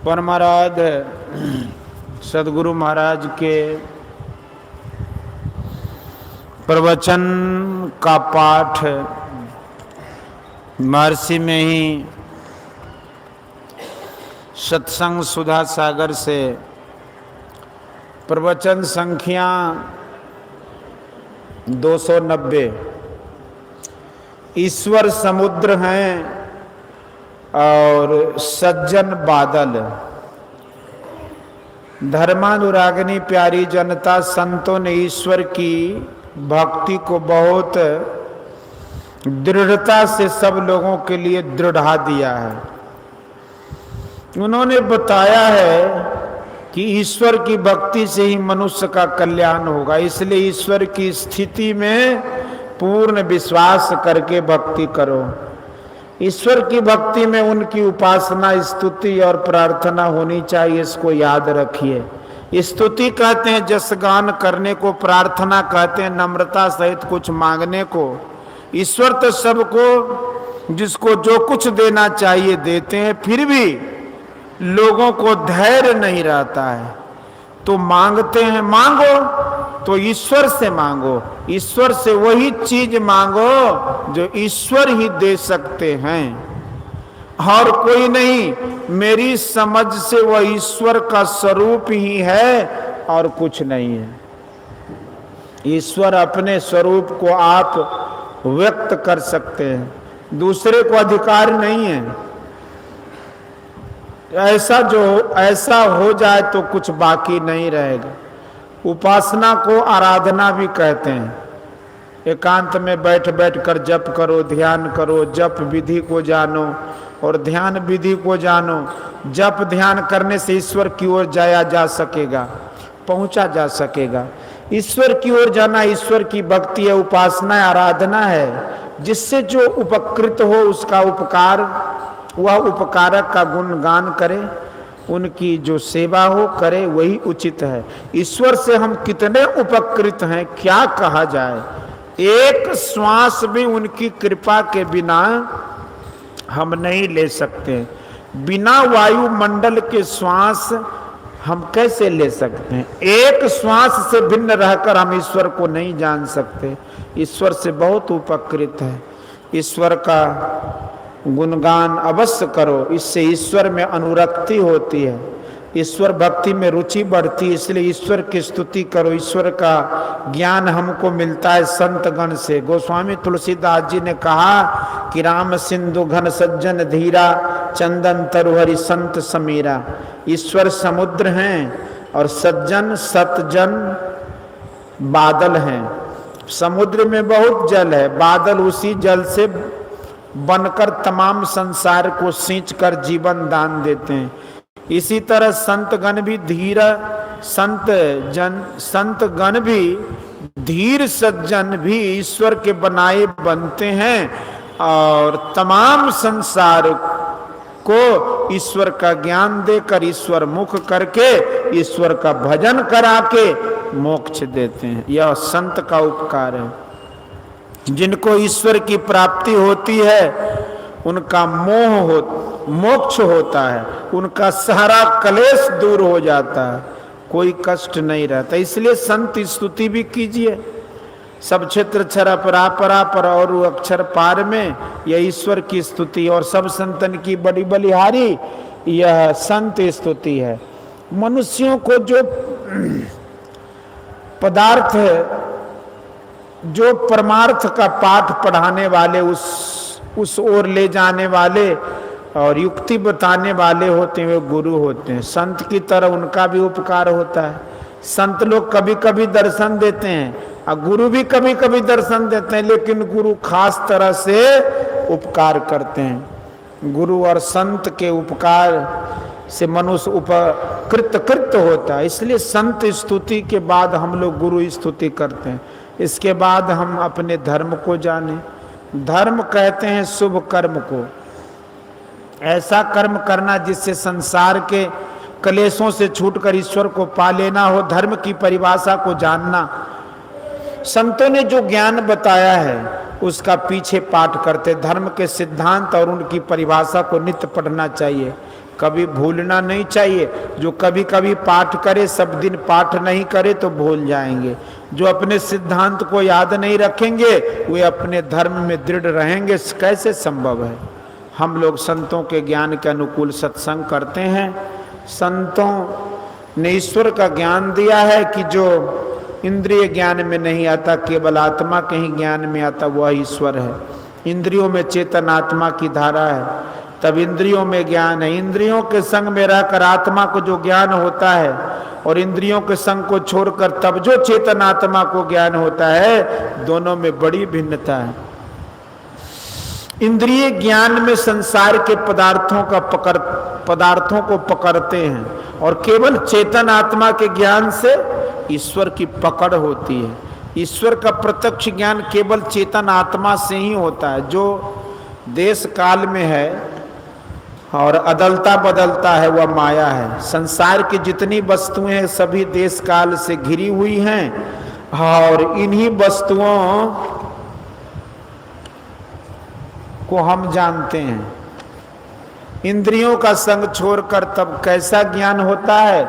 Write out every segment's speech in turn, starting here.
परमाराध्य सदगुरु महाराज के प्रवचन का पाठ महर्षि में ही सत्संग सुधा सागर से प्रवचन संख्या 290। ईश्वर समुद्र हैं और सज्जन बादल। धर्मानुरागिनी प्यारी जनता, संतों ने ईश्वर की भक्ति को बहुत दृढ़ता से सब लोगों के लिए दृढ़ा दिया है। उन्होंने बताया है कि ईश्वर की भक्ति से ही मनुष्य का कल्याण होगा, इसलिए ईश्वर की स्थिति में पूर्ण विश्वास करके भक्ति करो। ईश्वर की भक्ति में उनकी उपासना, स्तुति और प्रार्थना होनी चाहिए, इसको याद रखिए। स्तुति कहते हैं जस गान करने को, प्रार्थना कहते हैं नम्रता सहित कुछ मांगने को। ईश्वर तो सबको जिसको जो कुछ देना चाहिए देते हैं, फिर भी लोगों को धैर्य नहीं रहता है तो मांगते हैं। मांगो तो ईश्वर से मांगो, ईश्वर से वही चीज मांगो जो ईश्वर ही दे सकते हैं और कोई नहीं। मेरी समझ से वह ईश्वर का स्वरूप ही है और कुछ नहीं है। ईश्वर अपने स्वरूप को आप व्यक्त कर सकते हैं, दूसरे को अधिकार नहीं है। ऐसा हो जाए तो कुछ बाकी नहीं रहेगा। उपासना को आराधना भी कहते हैं। एकांत में बैठ बैठ कर जप करो, ध्यान करो, जप विधि को जानो और ध्यान विधि को जानो। जप ध्यान करने से ईश्वर की ओर जाया जा सकेगा, पहुंचा जा सकेगा। ईश्वर की ओर जाना ईश्वर की भक्ति है, उपासना आराधना है। जिससे जो उपकृत हो उसका उपकार, वह उपकारक का गुणगान करे, उनकी जो सेवा हो करे, वही उचित है। ईश्वर से हम कितने उपकृत हैं क्या कहा जाए। एक श्वास भी उनकी कृपा के बिना हम नहीं ले सकते। बिना वायुमंडल के श्वास हम कैसे ले सकते हैं। एक श्वास से भिन्न रहकर हम ईश्वर को नहीं जान सकते। ईश्वर से बहुत उपकृत है। ईश्वर का गुणगान अवश्य करो, इससे ईश्वर में अनुरक्ति होती है, ईश्वर भक्ति में रुचि बढ़ती है। इसलिए ईश्वर की स्तुति करो। ईश्वर का ज्ञान हमको मिलता है संत गण से। गोस्वामी तुलसीदास जी ने कहा कि राम सिंधु घन सज्जन धीरा, चंदन तरुहरि संत समीरा। ईश्वर समुद्र हैं और सज्जन सतजन बादल हैं। समुद्र में बहुत जल है, बादल उसी जल से बनकर तमाम संसार को सींचकर जीवन दान देते हैं। इसी तरह संतगण भी संतगण भी धीर सज्जन भी ईश्वर के बनाए बनते हैं और तमाम संसार को ईश्वर का ज्ञान देकर, ईश्वर मुख करके, ईश्वर का भजन करा के मोक्ष देते हैं। यह संत का उपकार है। जिनको ईश्वर की प्राप्ति होती है उनका मोक्ष होता है, उनका सारा क्लेश दूर हो जाता है, कोई कष्ट नहीं रहता। इसलिए संत स्तुति भी कीजिए। सब क्षेत्र क्षर परापरा पर और अक्षर पार में, यह ईश्वर की स्तुति और सब संतन की बड़ी बलिहारी यह संत स्तुति है। मनुष्यों को जो पदार्थ, जो परमार्थ का पाठ पढ़ाने वाले, उस ओर ले जाने वाले और युक्ति बताने वाले होते हैं, वे गुरु होते हैं। संत की तरह उनका भी उपकार होता है। संत लोग कभी कभी दर्शन देते हैं और गुरु भी कभी कभी दर्शन देते हैं, लेकिन गुरु खास तरह से उपकार करते हैं। गुरु और संत के उपकार से मनुष्य उपकृत होता है। इसलिए संत स्तुति के बाद हम लोग गुरु स्तुति करते हैं। इसके बाद हम अपने धर्म को जाने। धर्म कहते हैं शुभ कर्म को, ऐसा कर्म करना जिससे संसार के क्लेशों से छूटकर ईश्वर को पा लेना हो। धर्म की परिभाषा को जानना। संतों ने जो ज्ञान बताया है उसका पीछे पाठ करते। धर्म के सिद्धांत और उनकी परिभाषा को नित्य पढ़ना चाहिए। कभी भूलना नहीं चाहिए। जो कभी कभी पाठ करे, सब दिन पाठ नहीं करे तो भूल जाएंगे। जो अपने सिद्धांत को याद नहीं रखेंगे वे अपने धर्म में दृढ़ रहेंगे। कैसे संभव है? हम लोग संतों के ज्ञान के अनुकूल सत्संग करते हैं। संतों ने ईश्वर का ज्ञान दिया है कि जो इंद्रिय ज्ञान में नहीं आता, केवल आत्मा के ही ज्ञान में आता, वह ईश्वर है। इंद्रियों में चेतन आत्मा की धारा है, तब इंद्रियों में ज्ञान है। इंद्रियों के संग में रहकर आत्मा को जो ज्ञान होता है और इंद्रियों के संग को छोड़कर तब जो चेतन आत्मा को ज्ञान होता है, दोनों में बड़ी भिन्नता है। इंद्रिय ज्ञान में संसार के पदार्थों को पकड़ते हैं और केवल चेतन आत्मा के ज्ञान से ईश्वर की पकड़ होती है। ईश्वर का प्रत्यक्ष ज्ञान केवल चेतन आत्मा से ही होता है। जो देश काल में है और अदलता बदलता है वह माया है। संसार की जितनी वस्तुएं हैं सभी देश काल से घिरी हुई हैं और इन्हीं वस्तुओं को हम जानते हैं। इंद्रियों का संग छोड़कर तब कैसा ज्ञान होता है?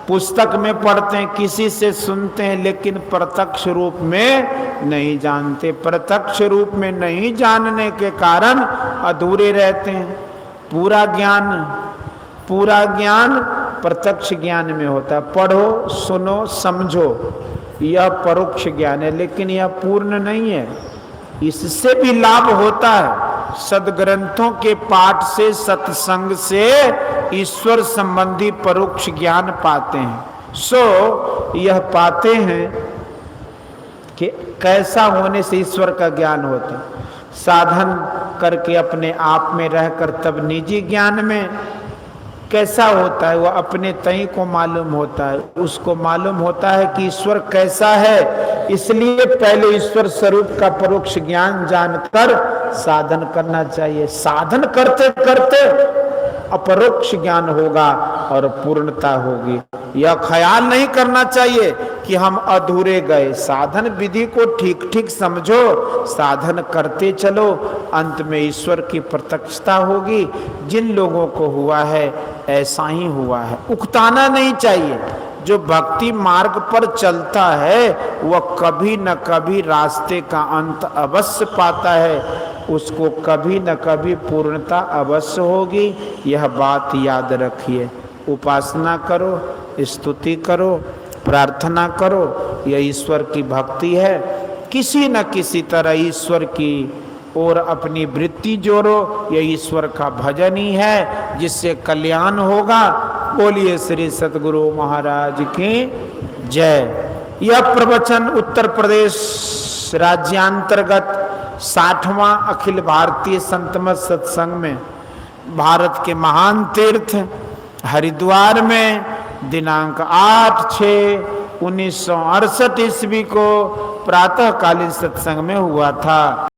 पुस्तक में पढ़ते हैं, किसी से सुनते हैं, लेकिन प्रत्यक्ष रूप में नहीं जानते। प्रत्यक्ष रूप में नहीं जानने के कारण अधूरे रहते हैं। पूरा ज्ञान प्रत्यक्ष ज्ञान में होता है। पढ़ो, सुनो, समझो, यह परोक्ष ज्ञान है, लेकिन यह पूर्ण नहीं है। इससे भी लाभ होता है। सदग्रंथों के पाठ से, सत्संग से ईश्वर संबंधी परोक्ष ज्ञान पाते हैं। सो यह पाते हैं कि कैसा होने से ईश्वर का ज्ञान होता है। साधन करके अपने आप में रहकर तब निजी ज्ञान में कैसा होता है, वह अपने तय को मालूम होता है। उसको मालूम होता है कि ईश्वर कैसा है, इसलिए पहले ईश्वर स्वरूप का परोक्ष ज्ञान जानकर साधन करना चाहिए। साधन करते करते अपरोक्ष ज्ञान होगा और पूर्णता होगी। यह ख्याल नहीं करना चाहिए कि हम अधूरे गए। साधन विधि को ठीक ठीक समझो, साधन करते चलो, अंत में ईश्वर की प्रत्यक्षता होगी। जिन लोगों को हुआ है ऐसा ही हुआ है। उकताना नहीं चाहिए। जो भक्ति मार्ग पर चलता है वह कभी न कभी रास्ते का अंत अवश्य पाता है। उसको कभी न कभी पूर्णता अवश्य होगी। यह बात याद रखिए। उपासना करो, स्तुति करो, प्रार्थना करो, यह ईश्वर की भक्ति है। किसी न किसी तरह ईश्वर की और अपनी वृत्ति जोड़ो, यह ईश्वर का भजन ही है जिससे कल्याण होगा। बोलिए श्री सतगुरु महाराज की जय। यह प्रवचन उत्तर प्रदेश राज्यांतर्गत 60वां अखिल भारतीय संतमत सत्संग में भारत के महान तीर्थ हरिद्वार में दिनांक 8/6/1968 ईस्वी को प्रातःकालीन सत्संग में हुआ था।